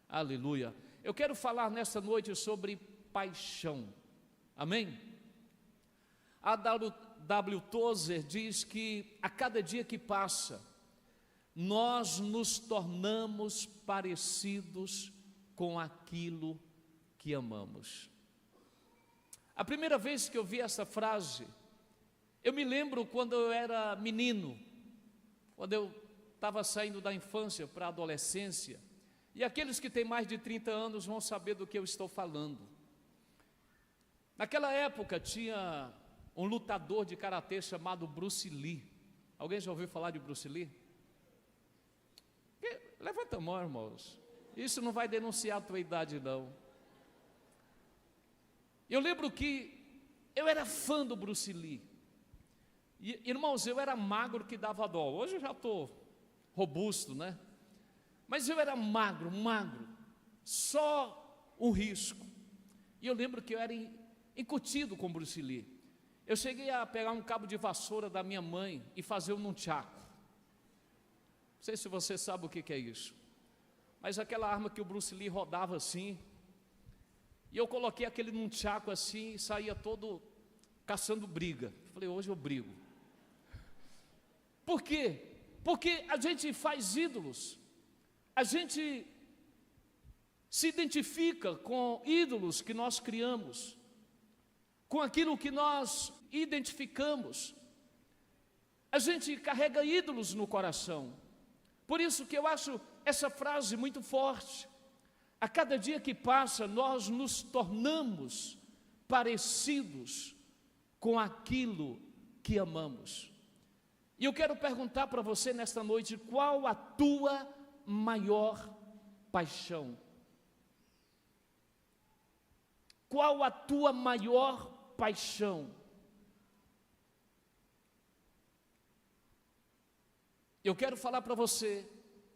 Aleluia. Eu quero falar nesta noite sobre paixão. Amém? A W. Tozer diz que a cada dia que passa, nós nos tornamos parecidos com aquilo que amamos. A primeira vez que eu vi essa frase, eu me lembro quando eu era menino, quando eu estava saindo da infância para a adolescência, e aqueles que têm mais de 30 anos vão saber do que eu estou falando. Naquela época tinha um lutador de karatê chamado Bruce Lee. Alguém já ouviu falar de Bruce Lee? Levanta a mão, irmãos. Isso não vai denunciar a tua idade, não. Eu lembro que eu era fã do Bruce Lee. E, irmãos, eu era magro que dava dó. Hoje eu já estou robusto, né? Mas eu era magro, só um risco. E eu lembro que eu era incutido com Bruce Lee. Eu cheguei a pegar um cabo de vassoura da minha mãe e fazer um nunchaku. Não sei se você sabe o que é isso. Mas aquela arma que o Bruce Lee rodava assim, e eu coloquei aquele nunchaku assim e saía todo caçando briga. Falei, hoje eu brigo. Por quê? Porque a gente faz ídolos. A gente se identifica com ídolos que nós criamos, com aquilo que nós identificamos. A gente carrega ídolos no coração. Por isso que eu acho essa frase muito forte. A cada dia que passa, nós nos tornamos parecidos com aquilo que amamos. E eu quero perguntar para você nesta noite, qual a tua maior paixão? Qual a tua maior paixão? Eu quero falar para você,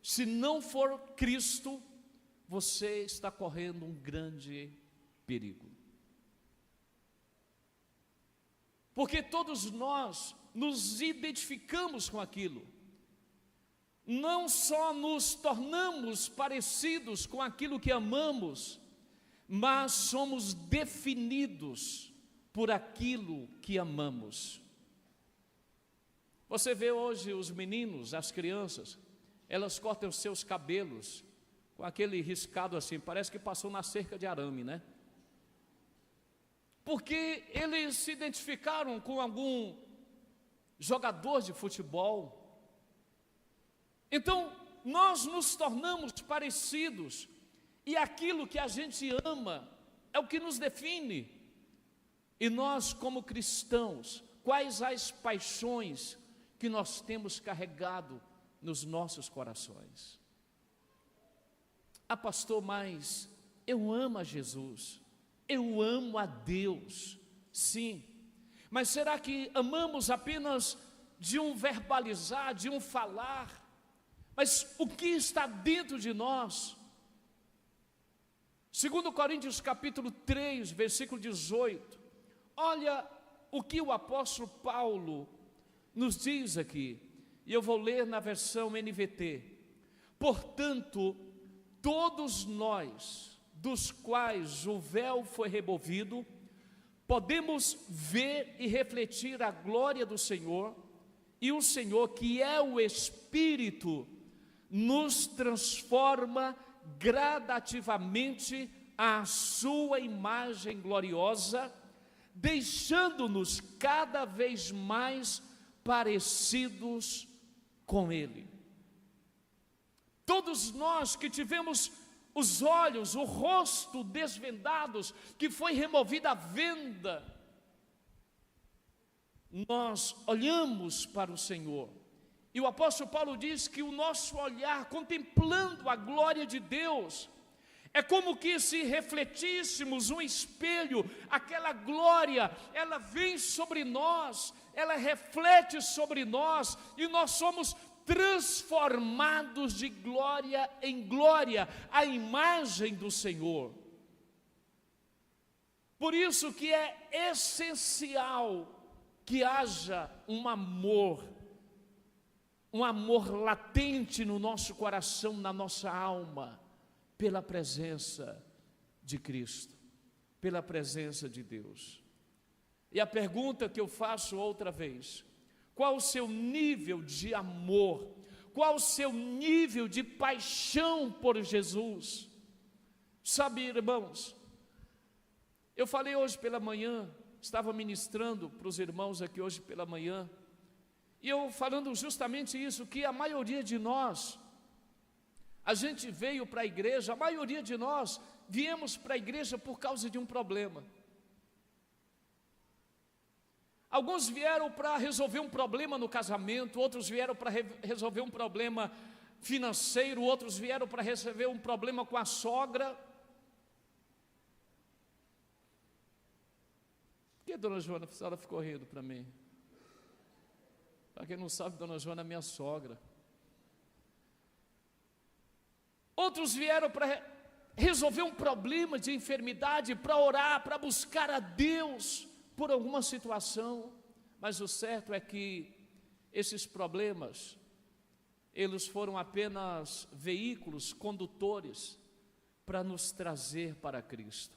se não for Cristo, você está correndo um grande perigo. Porque todos nós nos identificamos com aquilo. Não só nos tornamos parecidos com aquilo que amamos, mas somos definidos por aquilo que amamos. Você vê hoje os meninos, as crianças, elas cortam os seus cabelos com aquele riscado assim, parece que passou na cerca de arame, né? Porque eles se identificaram com algum jogador de futebol. Então, nós nos tornamos parecidos, e aquilo que a gente ama é o que nos define. E nós, como cristãos, quais as paixões que nós temos carregado nos nossos corações? Ah, pastor, mas eu amo a Jesus, eu amo a Deus. Sim, mas será que amamos apenas de um verbalizar, de um falar? Mas o que está dentro de nós? 2 Coríntios capítulo 3, versículo 18. Olha o que o apóstolo Paulo nos diz aqui. E eu vou ler na versão NVT. Portanto, todos nós, dos quais o véu foi removido, podemos ver e refletir a glória do Senhor, e o Senhor, que é o Espírito, nos transforma gradativamente à sua imagem gloriosa, deixando-nos cada vez mais parecidos com Ele. Todos nós que tivemos os olhos, o rosto desvendados, que foi removida a venda, nós olhamos para o Senhor. E o apóstolo Paulo diz que o nosso olhar, contemplando a glória de Deus, é como que se refletíssemos um espelho, aquela glória, ela vem sobre nós, ela reflete sobre nós, e nós somos transformados de glória em glória, à imagem do Senhor. Por isso que é essencial que haja um amor latente no nosso coração, na nossa alma, pela presença de Cristo, pela presença de Deus. E a pergunta que eu faço outra vez: qual o seu nível de amor? Qual o seu nível de paixão por Jesus? Sabe, irmãos, eu falei hoje pela manhã, estava ministrando para os irmãos aqui hoje pela manhã, e eu falando justamente isso, que a maioria de nós, a gente veio para a igreja, a maioria de nós viemos para a igreja por causa de um problema. Alguns vieram para resolver um problema no casamento, outros vieram para resolver um problema financeiro, outros vieram para resolver um problema com a sogra. Por que, dona Joana, a senhora ficou rindo para mim? Para quem não sabe, dona Joana é minha sogra. Outros vieram para resolver um problema de enfermidade, para orar, para buscar a Deus por alguma situação. Mas o certo é que esses problemas, eles foram apenas veículos condutores para nos trazer para Cristo.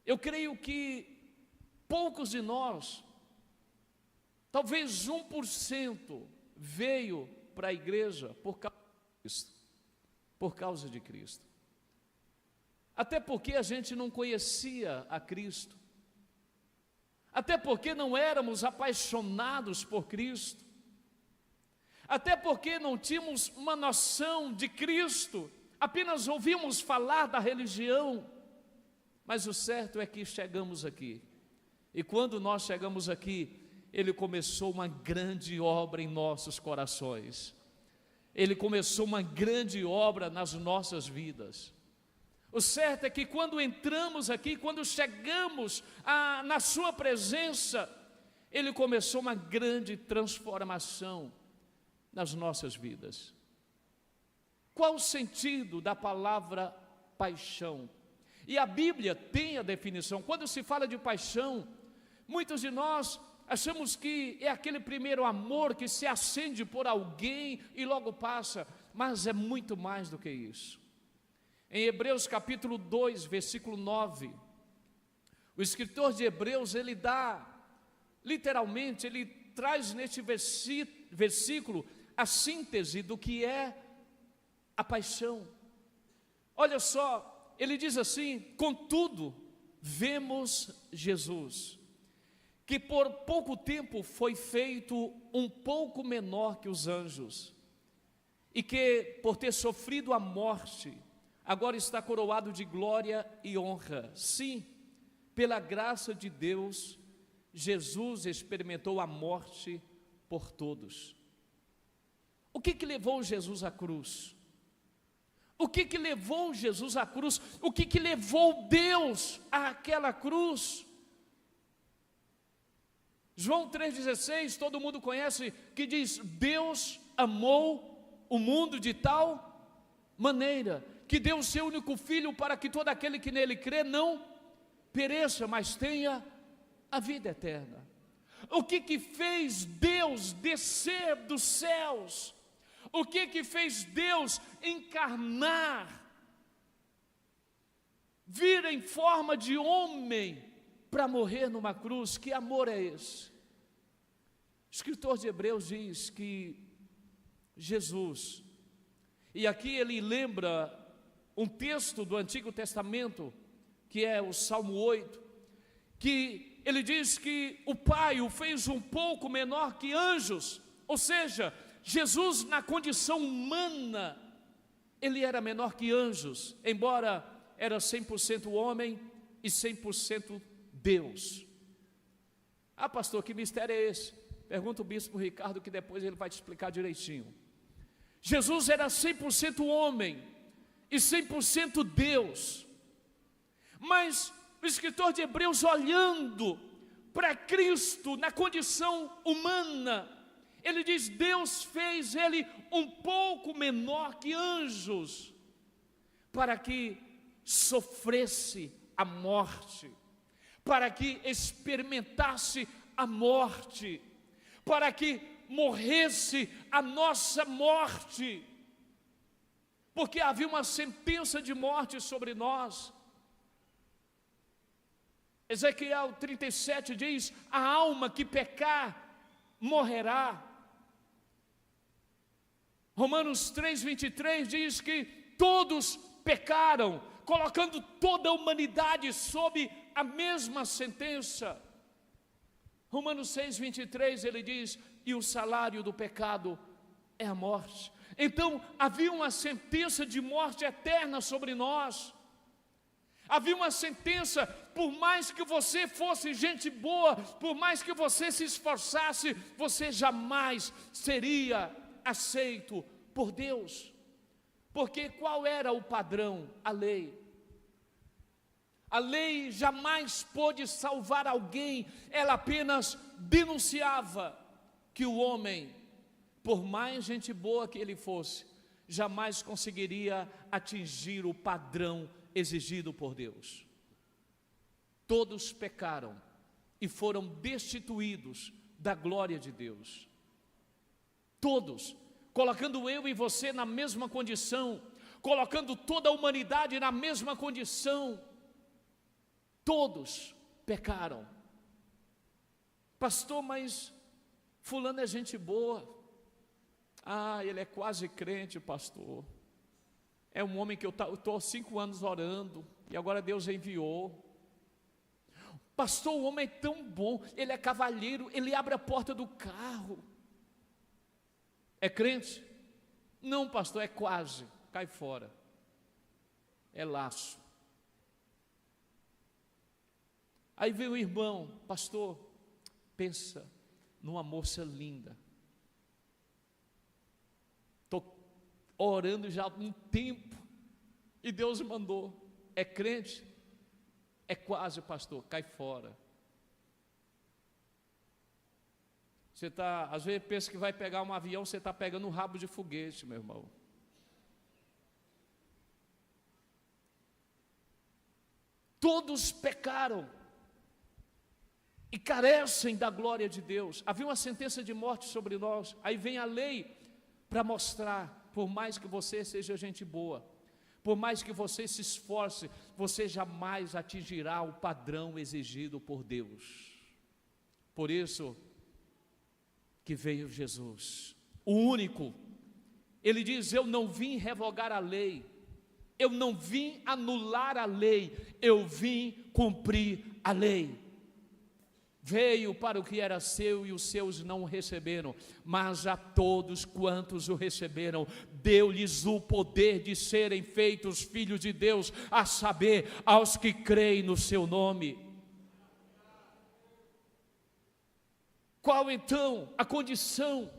Eu creio que poucos de nós, talvez 1%, veio para a igreja por causa de Cristo. Por causa de Cristo. Até porque a gente não conhecia a Cristo. Até porque não éramos apaixonados por Cristo. Até porque não tínhamos uma noção de Cristo. Apenas ouvimos falar da religião. Mas o certo é que chegamos aqui. E quando nós chegamos aqui, Ele começou uma grande obra em nossos corações. Ele começou uma grande obra nas nossas vidas. O certo é que quando entramos aqui, quando chegamos na sua presença, Ele começou uma grande transformação nas nossas vidas. Qual o sentido da palavra paixão? E a Bíblia tem a definição. Quando se fala de paixão, muitos de nós achamos que é aquele primeiro amor que se acende por alguém e logo passa, mas é muito mais do que isso. Em Hebreus capítulo 2, versículo 9, o escritor de Hebreus, ele dá, literalmente, ele traz neste versículo a síntese do que é a paixão. Olha só, ele diz assim: contudo, vemos Jesus, que por pouco tempo foi feito um pouco menor que os anjos, e que por ter sofrido a morte, agora está coroado de glória e honra. Sim, pela graça de Deus, Jesus experimentou a morte por todos. O que levou Jesus à cruz? O que levou Jesus à cruz? O que levou Deus àquela cruz? João 3,16, todo mundo conhece, que diz: Deus amou o mundo de tal maneira que deu o seu único Filho para que todo aquele que nele crê não pereça, mas tenha a vida eterna. O que fez Deus descer dos céus? O que fez Deus encarnar, vir em forma de homem para morrer numa cruz? Que amor é esse? O escritor de Hebreus diz que Jesus, e aqui ele lembra um texto do Antigo Testamento, que é o Salmo 8, que ele diz que o Pai o fez um pouco menor que anjos, ou seja, Jesus na condição humana, ele era menor que anjos, embora era 100% homem e 100% Deus. Ah, pastor, que mistério é esse? Pergunta o bispo Ricardo, que depois ele vai te explicar direitinho. Jesus era 100% homem e 100% Deus, mas o escritor de Hebreus, olhando para Cristo na condição humana, ele diz: Deus fez ele um pouco menor que anjos, para que sofresse a morte, para que experimentasse a morte, para que morresse a nossa morte. porque havia uma sentença de morte sobre nós. Ezequiel 37 diz: a alma que pecar morrerá. Romanos 3:23 diz que todos pecaram, colocando toda a humanidade sob a mesma sentença. Romanos 6:23 ele diz: e o salário do pecado é a morte. Então havia uma sentença de morte eterna sobre nós. Havia uma sentença, por mais que você fosse gente boa, por mais que você se esforçasse, você jamais seria aceito por Deus. Porque qual era o padrão? A lei. A lei jamais pôde salvar alguém, ela apenas denunciava que o homem, por mais gente boa que ele fosse, jamais conseguiria atingir o padrão exigido por Deus. Todos pecaram e foram destituídos da glória de Deus. Todos, colocando eu e você na mesma condição, colocando toda a humanidade na mesma condição. Todos pecaram. Pastor, mas fulano é gente boa. Ah, ele é quase crente, pastor. É um homem que eu estou há 5 anos orando, e agora Deus enviou. Pastor, o homem é tão bom, ele é cavalheiro, ele abre a porta do carro. É crente? Não, pastor, é quase, cai fora. É laço. Aí veio o irmão: pastor, pensa numa moça linda. Estou orando já há um tempo, e Deus mandou. É crente? É quase, pastor, cai fora. Você está, às vezes pensa que vai pegar um avião, você está pegando um rabo de foguete, meu irmão. Todos pecaram e carecem da glória de Deus. Havia uma sentença de morte sobre nós. Aí vem a lei para mostrar: por mais que você seja gente boa, por mais que você se esforce, você jamais atingirá o padrão exigido por Deus. Por isso que veio Jesus, o único. Ele diz: eu não vim revogar a lei, eu não vim anular a lei, eu vim cumprir a lei. Veio para o que era seu e os seus não o receberam, mas a todos quantos o receberam, deu-lhes o poder de serem feitos filhos de Deus, a saber, aos que creem no seu nome. Qual então a condição?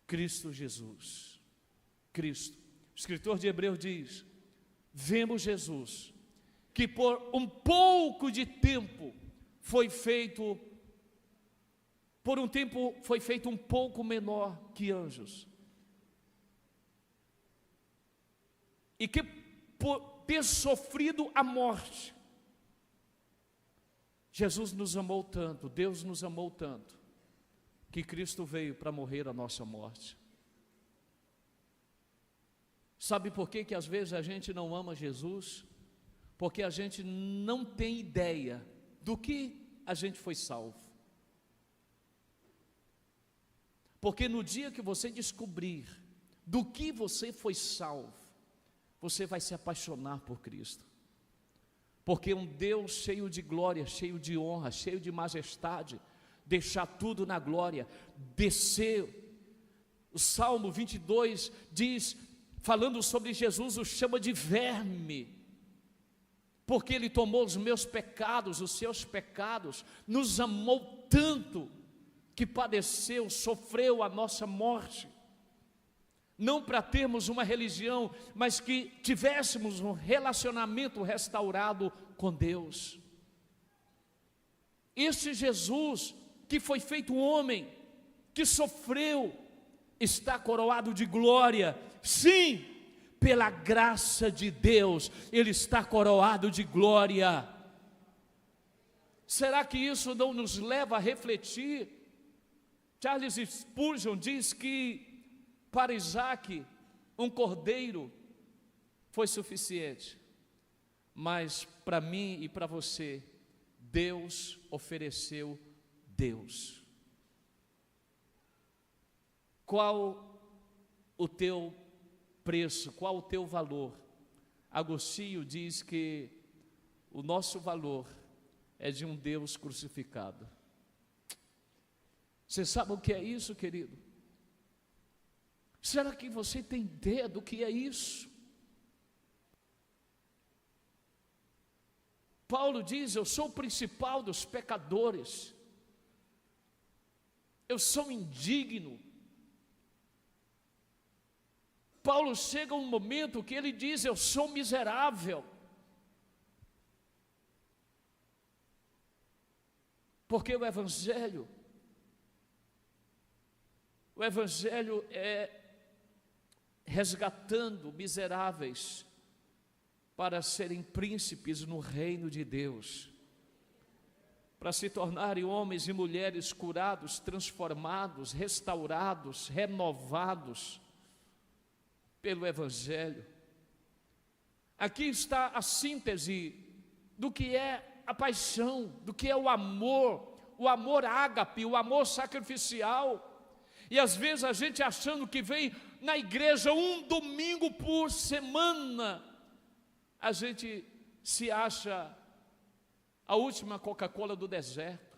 Cristo Jesus. Cristo. O escritor de Hebreus diz: vemos Jesus, que por um pouco de tempo foi feito, por um tempo foi feito um pouco menor que anjos, e que por ter sofrido a morte, Jesus nos amou tanto, Deus nos amou tanto, que Cristo veio para morrer a nossa morte. Sabe por que às vezes a gente não ama Jesus? Porque a gente não tem ideia do que a gente foi salvo. Porque no dia que você descobrir do que você foi salvo, você vai se apaixonar por Cristo. Porque um Deus cheio de glória, cheio de honra, cheio de majestade, deixar tudo na glória, descer. O Salmo 22 diz, falando sobre Jesus, o chama de verme, porque Ele tomou os meus pecados, os seus pecados, nos amou tanto, que padeceu, sofreu a nossa morte, não para termos uma religião, mas que tivéssemos um relacionamento restaurado com Deus. Este Jesus, que foi feito homem, que sofreu, está coroado de glória, sim, pela graça de Deus, Ele está coroado de glória. Será que isso não nos leva a refletir? Charles Spurgeon diz que Para Isaac, um cordeiro foi suficiente, mas para mim e para você, Deus ofereceu Deus. Qual o teu preço, qual o teu valor? Agostinho diz que o nosso valor é de um Deus crucificado. Você sabe o que é isso, querido? Será que você tem ideia do que é isso? Paulo diz: eu sou o principal dos pecadores, eu sou indigno. Paulo chega a um momento que ele diz: eu sou miserável, porque o Evangelho é resgatando miseráveis para serem príncipes no reino de Deus, para se tornarem homens e mulheres curados, transformados, restaurados, renovados pelo Evangelho. Aqui está a síntese do que é a paixão, do que é o amor ágape, o amor sacrificial. E às vezes a gente achando que vem na igreja um domingo por semana, a gente se acha a última Coca-Cola do deserto.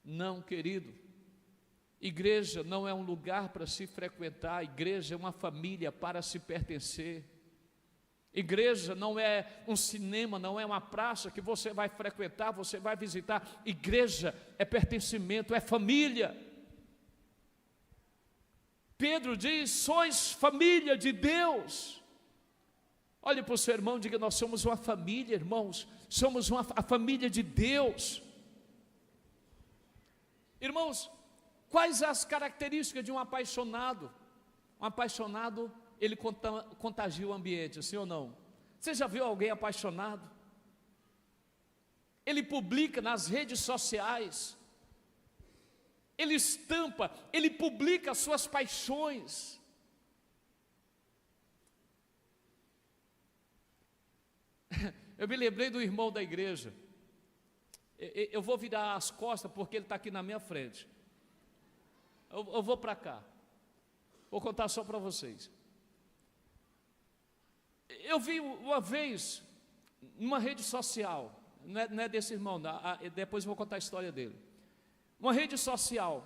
Não, querido, igreja não é um lugar para se frequentar, igreja é uma família para se pertencer. Igreja não é um cinema, não é uma praça que você vai frequentar, você vai visitar. Igreja é pertencimento, é família. Pedro diz: sois família de Deus. Olhe para o seu irmão e diga: nós somos uma família, irmãos, somos a família de Deus. Irmãos, quais as características de um apaixonado? Um apaixonado, ele contagia o ambiente, sim ou não? Você já viu alguém apaixonado? Ele publica nas redes sociais, ele estampa, ele publica as suas paixões. Eu me lembrei do irmão da igreja. Eu vou virar as costas porque ele está aqui na minha frente. Eu vou para cá. Vou contar só para vocês. Eu vi uma vez, numa rede social, não é desse irmão, depois eu vou contar a história dele. Uma rede social,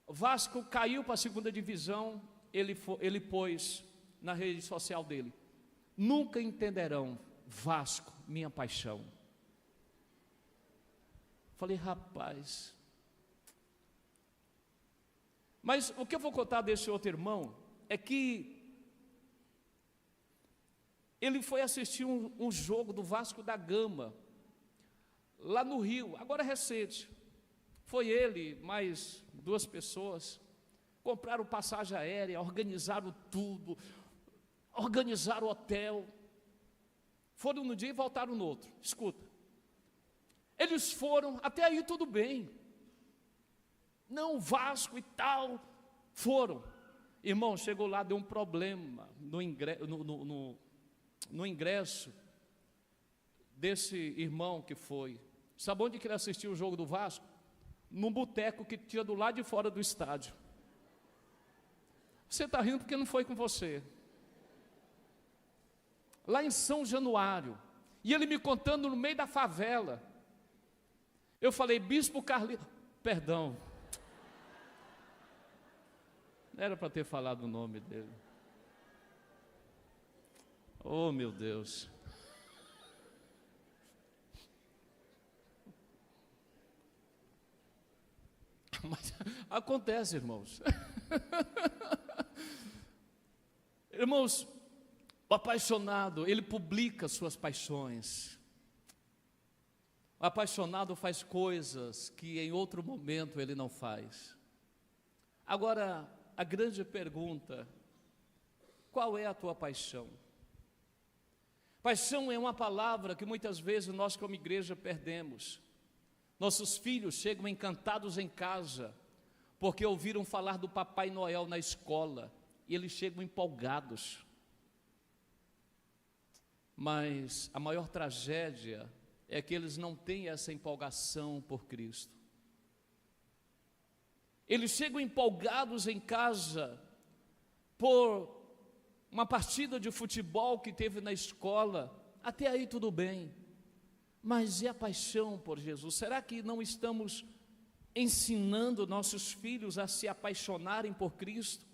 o Vasco caiu para a segunda divisão, ele pôs na rede social dele: nunca entenderão, Vasco, minha paixão. Falei: rapaz. Mas o que eu vou contar desse outro irmão é que ele foi assistir um jogo do Vasco da Gama, lá no Rio, agora recente. Foi ele, mais 2 pessoas, compraram passagem aérea, organizaram tudo, organizaram o hotel, foram no dia e voltaram no outro. Escuta, eles foram, até aí tudo bem, não, Vasco e tal, foram. Irmão, chegou lá, deu um problema no ingresso desse irmão que foi. Sabe onde que ele assistiu o jogo do Vasco? Num boteco que tinha do lado de fora do estádio. Você está rindo porque não foi com você. Lá em São Januário. E ele me contando no meio da favela. Eu falei: Bispo Carlinhos, perdão, não era para ter falado o nome dele. Oh, meu Deus. Mas acontece, irmãos. Irmãos, o apaixonado, ele publica suas paixões. O apaixonado faz coisas que em outro momento ele não faz. Agora, a grande pergunta: qual é a tua paixão? Paixão é uma palavra que muitas vezes nós como igreja perdemos. Nossos filhos chegam encantados em casa, porque ouviram falar do Papai Noel na escola, e eles chegam empolgados. Mas a maior tragédia é que eles não têm essa empolgação por Cristo. Eles chegam empolgados em casa por uma partida de futebol que teve na escola, até aí tudo bem, mas e a paixão por Jesus? Será que não estamos ensinando nossos filhos a se apaixonarem por Cristo?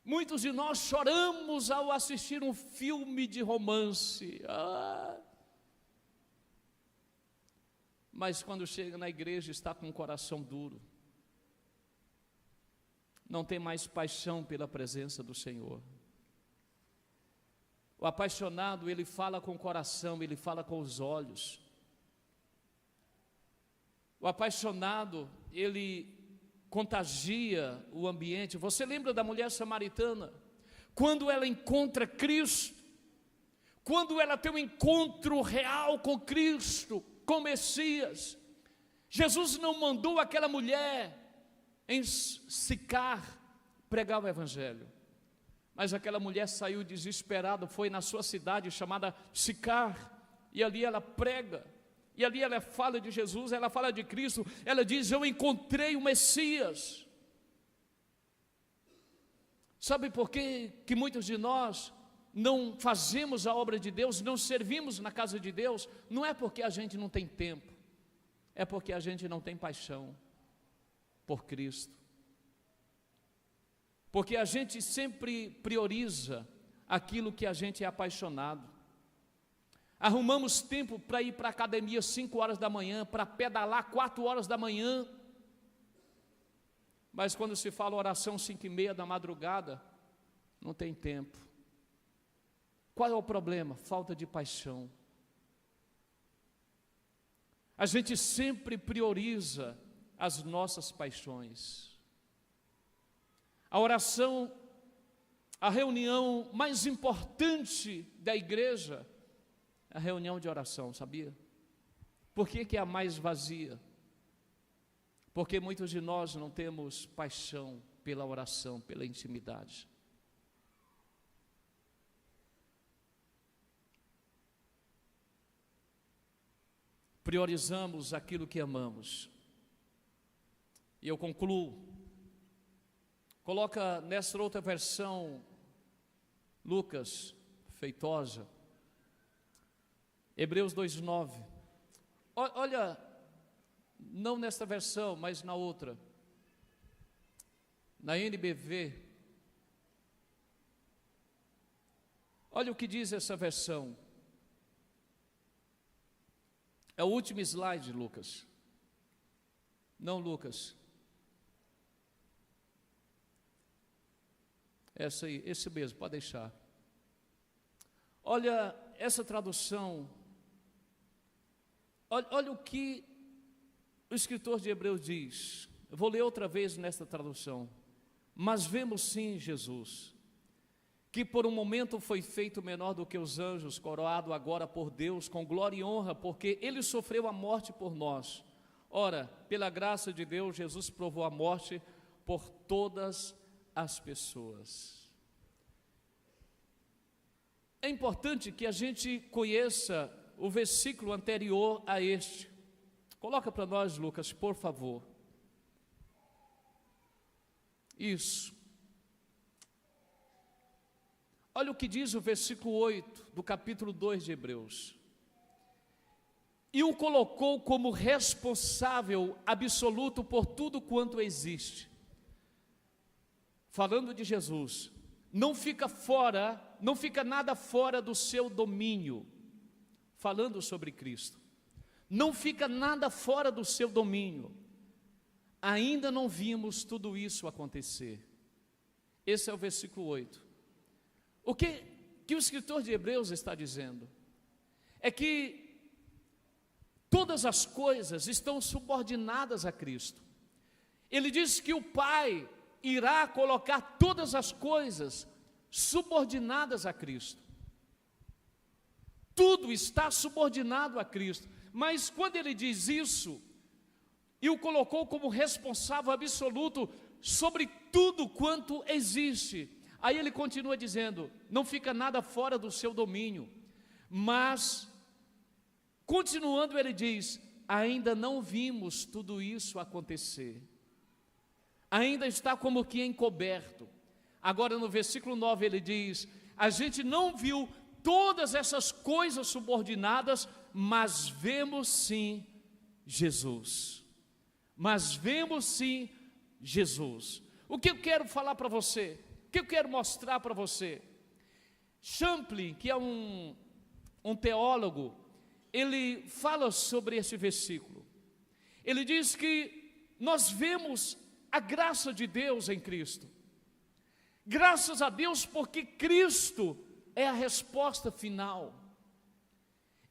Muitos de nós choramos ao assistir um filme de romance, mas quando chega na igreja está com o coração duro, não tem mais paixão pela presença do Senhor. O apaixonado, ele fala com o coração, ele fala com os olhos. O apaixonado, ele contagia o ambiente. Você lembra da mulher samaritana? Quando ela encontra Cristo, quando ela tem um encontro real com Cristo, com o Messias, Jesus não mandou aquela mulher em Sicar pregar o Evangelho, mas aquela mulher saiu desesperada, foi na sua cidade chamada Sicar, e ali ela prega, e ali ela fala de Jesus, ela fala de Cristo, ela diz: eu encontrei o Messias. Sabe por que muitos de nós não fazemos a obra de Deus, não servimos na casa de Deus? Não é porque a gente não tem tempo, é porque a gente não tem paixão por Cristo, porque a gente sempre prioriza aquilo que a gente é apaixonado. Arrumamos tempo para ir para a academia 5 horas da manhã, para pedalar 4 horas da manhã, mas quando se fala oração 5:30 da madrugada, não tem tempo. Qual é o problema? Falta de paixão. A gente sempre prioriza as nossas paixões. A oração, a reunião mais importante da igreja, é a reunião de oração, sabia? Por que é a mais vazia? Porque muitos de nós não temos paixão pela oração, pela intimidade. Priorizamos aquilo que amamos. E eu concluo. Coloca nessa outra versão, Lucas, feitosa, Hebreus 2:9. Olha, não nesta versão, mas na outra, na NBV. Olha o que diz essa versão. É o último slide, Lucas. Não, Lucas. Essa aí, esse mesmo, pode deixar. Olha essa tradução. Olha o que o escritor de Hebreus diz. Eu vou ler outra vez nesta tradução. Mas vemos sim Jesus, que por um momento foi feito menor do que os anjos, coroado agora por Deus com glória e honra, porque Ele sofreu a morte por nós. Ora, pela graça de Deus, Jesus provou a morte por todas as pessoas. É importante que a gente conheça o versículo anterior a este. Coloca para nós, Lucas, por favor. Isso. Olha o que diz o versículo 8 do capítulo 2 de Hebreus. E o colocou como responsável absoluto por tudo quanto existe. Falando de Jesus, não fica nada fora do seu domínio. Falando sobre Cristo, não fica nada fora do seu domínio. Ainda não vimos tudo isso acontecer. Esse é o versículo 8. O que o escritor de Hebreus está dizendo é que todas as coisas estão subordinadas a Cristo. Ele diz que o Pai irá colocar todas as coisas subordinadas a Cristo. Tudo está subordinado a Cristo. Mas quando ele diz isso, e o colocou como responsável absoluto sobre tudo quanto existe. Aí ele continua dizendo: não fica nada fora do seu domínio. Mas, continuando, ele diz: ainda não vimos tudo isso acontecer. Ainda está como que encoberto. Agora no versículo 9 ele diz: a gente não viu todas essas coisas subordinadas, mas vemos sim Jesus. Mas vemos sim Jesus. O que eu quero falar para você? O que eu quero mostrar para você? Champlin, que é um teólogo, ele fala sobre esse versículo. Ele diz que nós vemos a graça de Deus em Cristo. Graças a Deus, porque Cristo é a resposta final.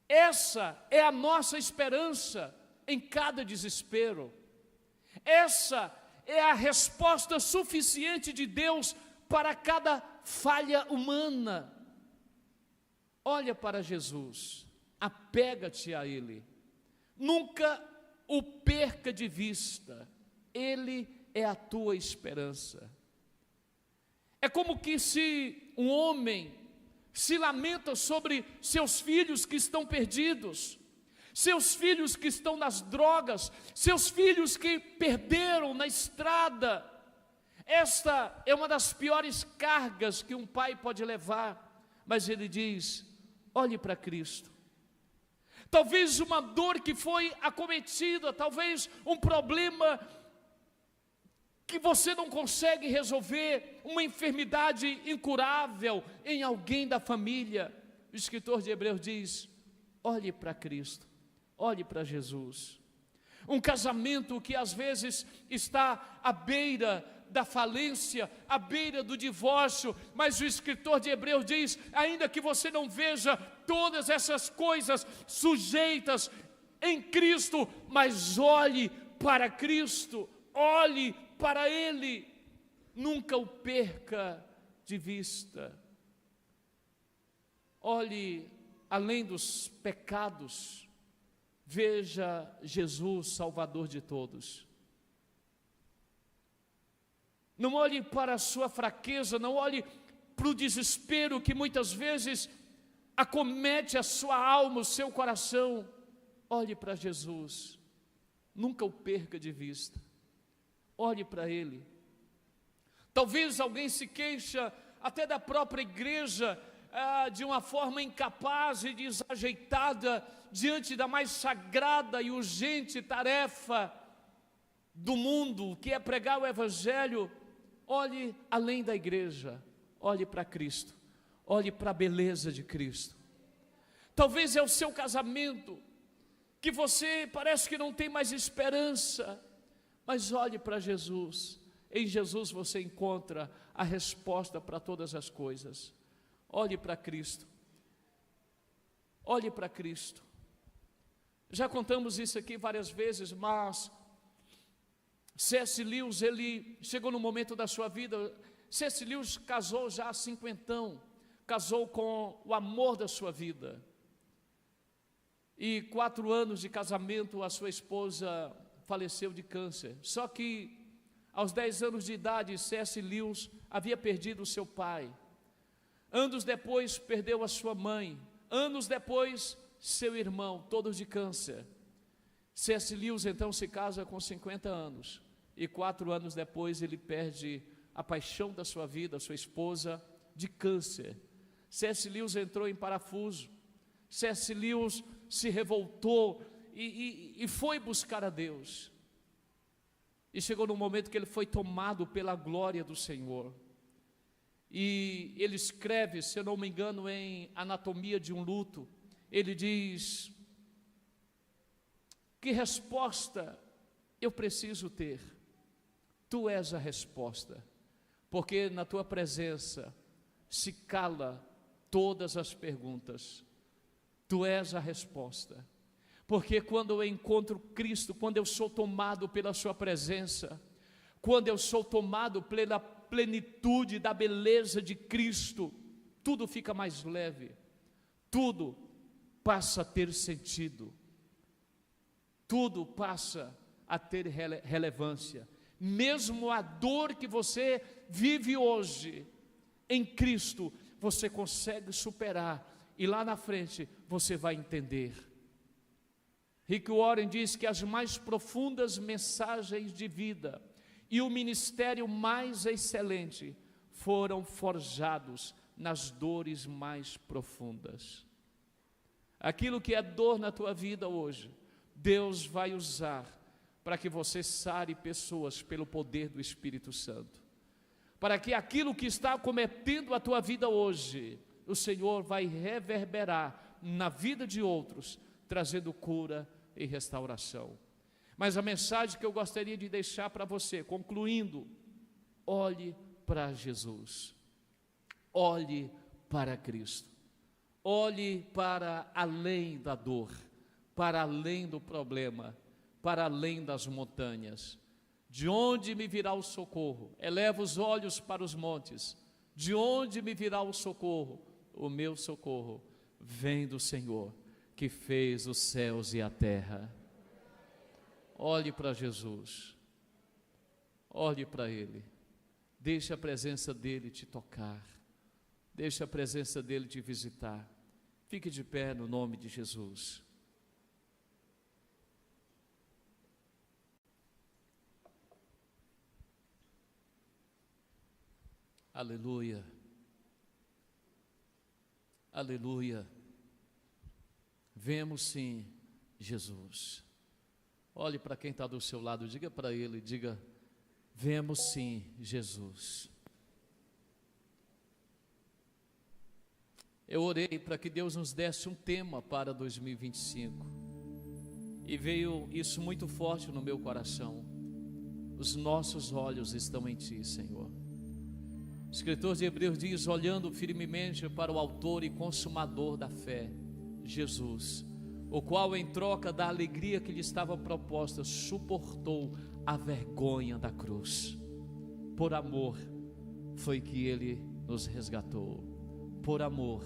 Essa é a nossa esperança em cada desespero. Essa é a resposta suficiente de Deus para cada falha humana. Olha para Jesus, apega-te a Ele, nunca o perca de vista, Ele é a tua esperança. É como que se um homem se lamenta sobre seus filhos que estão perdidos, seus filhos que estão nas drogas, seus filhos que perderam na estrada. Esta é uma das piores cargas que um pai pode levar, mas ele diz: olhe para Cristo. Talvez uma dor que foi acometida, talvez um problema que você não consegue resolver, uma enfermidade incurável em alguém da família. O escritor de Hebreus diz: olhe para Cristo, olhe para Jesus. Um casamento que às vezes está à beira da falência, à beira do divórcio, mas o escritor de Hebreus diz: ainda que você não veja todas essas coisas sujeitas em Cristo, mas olhe para Cristo, olhe para Ele, nunca o perca de vista. Olhe além dos pecados, veja Jesus, Salvador de todos. Não olhe para a sua fraqueza, não olhe para o desespero que muitas vezes acomete a sua alma, o seu coração. Olhe para Jesus, nunca o perca de vista. Olhe para Ele. Talvez alguém se queixa até da própria igreja, de uma forma incapaz e desajeitada, diante da mais sagrada e urgente tarefa do mundo, que é pregar o Evangelho. Olhe além da igreja, olhe para Cristo, olhe para a beleza de Cristo. Talvez é o seu casamento, que você parece que não tem mais esperança, mas olhe para Jesus. Em Jesus você encontra a resposta para todas as coisas. Olhe para Cristo, olhe para Cristo. Já contamos isso aqui várias vezes, mas C.S. Lewis, ele chegou no momento da sua vida. C.S. Lewis casou já há 50, casou com o amor da sua vida, e 4 anos de casamento a sua esposa faleceu de câncer. Só que aos 10 anos de idade, C.S. Lewis havia perdido o seu pai. Anos depois perdeu a sua mãe. Anos depois seu irmão, todos de câncer. C.S. Lewis então se casa com 50 anos, e 4 anos depois ele perde a paixão da sua vida, a sua esposa, de câncer. C.S. Lewis entrou em parafuso. C.S. Lewis se revoltou e foi buscar a Deus. E chegou num momento que ele foi tomado pela glória do Senhor. E ele escreve, se eu não me engano, em Anatomia de um Luto, ele diz: que resposta eu preciso ter? Tu és a resposta, porque na tua presença se cala todas as perguntas. Tu és a resposta, porque quando eu encontro Cristo, quando eu sou tomado pela sua presença, quando eu sou tomado pela plenitude da beleza de Cristo, tudo fica mais leve, tudo passa a ter sentido, tudo passa a ter relevância. Mesmo a dor que você vive hoje, em Cristo, você consegue superar, e lá na frente você vai entender. Rick Warren diz que as mais profundas mensagens de vida e o ministério mais excelente foram forjados nas dores mais profundas. Aquilo que é dor na tua vida hoje, Deus vai usar para que você sare pessoas pelo poder do Espírito Santo. Para que aquilo que está acometendo a tua vida hoje, o Senhor vai reverberar na vida de outros, trazendo cura e restauração. Mas a mensagem que eu gostaria de deixar para você, concluindo: olhe para Jesus, olhe para Cristo, olhe para além da dor, para além do problema, para além das montanhas. De onde me virá o socorro? Eleva os olhos para os montes. De onde me virá o socorro? O meu socorro vem do Senhor, que fez os céus e a terra. Olhe para Jesus, olhe para Ele, deixe a presença dEle te tocar, deixe a presença dEle te visitar. Fique de pé no nome de Jesus. Aleluia, aleluia. Vemos sim Jesus. Olhe para quem está do seu lado, diga para ele, diga: vemos sim Jesus. Eu orei para que Deus nos desse um tema para 2025, e veio isso muito forte no meu coração: os nossos olhos estão em Ti, Senhor. O escritor de Hebreus diz: olhando firmemente para o autor e consumador da fé, Jesus, o qual em troca da alegria que lhe estava proposta, suportou a vergonha da cruz. Por amor foi que Ele nos resgatou. Por amor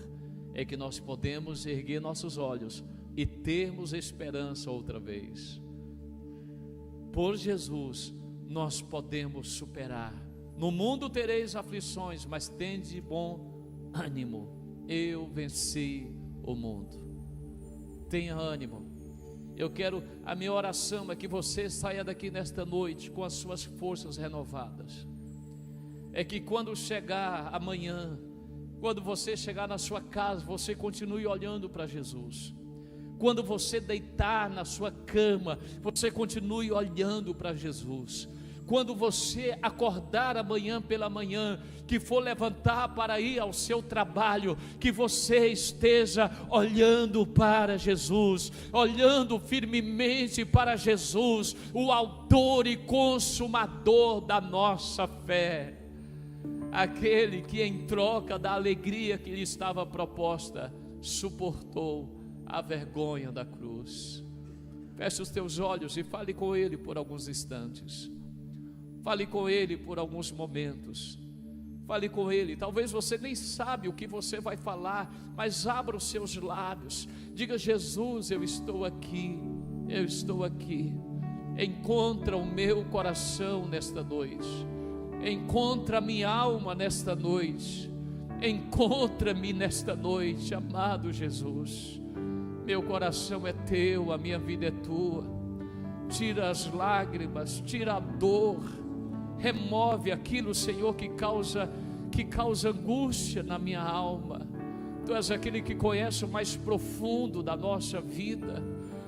é que nós podemos erguer nossos olhos e termos esperança outra vez. Por Jesus nós podemos superar. No mundo tereis aflições, mas tende bom ânimo. Eu venci o mundo. Tenha ânimo. A minha oração é que você saia daqui nesta noite com as suas forças renovadas. É que quando chegar amanhã, quando você chegar na sua casa, você continue olhando para Jesus. Quando você deitar na sua cama, você continue olhando para Jesus. Quando você acordar amanhã pela manhã, que for levantar para ir ao seu trabalho, que você esteja olhando para Jesus, olhando firmemente para Jesus, o autor e consumador da nossa fé, aquele que em troca da alegria que lhe estava proposta, suportou a vergonha da cruz. Feche os teus olhos e fale com Ele por alguns instantes. Fale com Ele por alguns momentos. Fale com Ele. Talvez você nem sabe o que você vai falar, mas abra os seus lábios. Diga: Jesus, eu estou aqui. Eu estou aqui. Encontra o meu coração nesta noite. Encontra a minha alma nesta noite. Encontra-me nesta noite, amado Jesus. Meu coração é teu, a minha vida é tua. Tira as lágrimas, tira a dor. Remove aquilo, Senhor, que causa angústia na minha alma. Tu és aquele que conhece o mais profundo da nossa vida.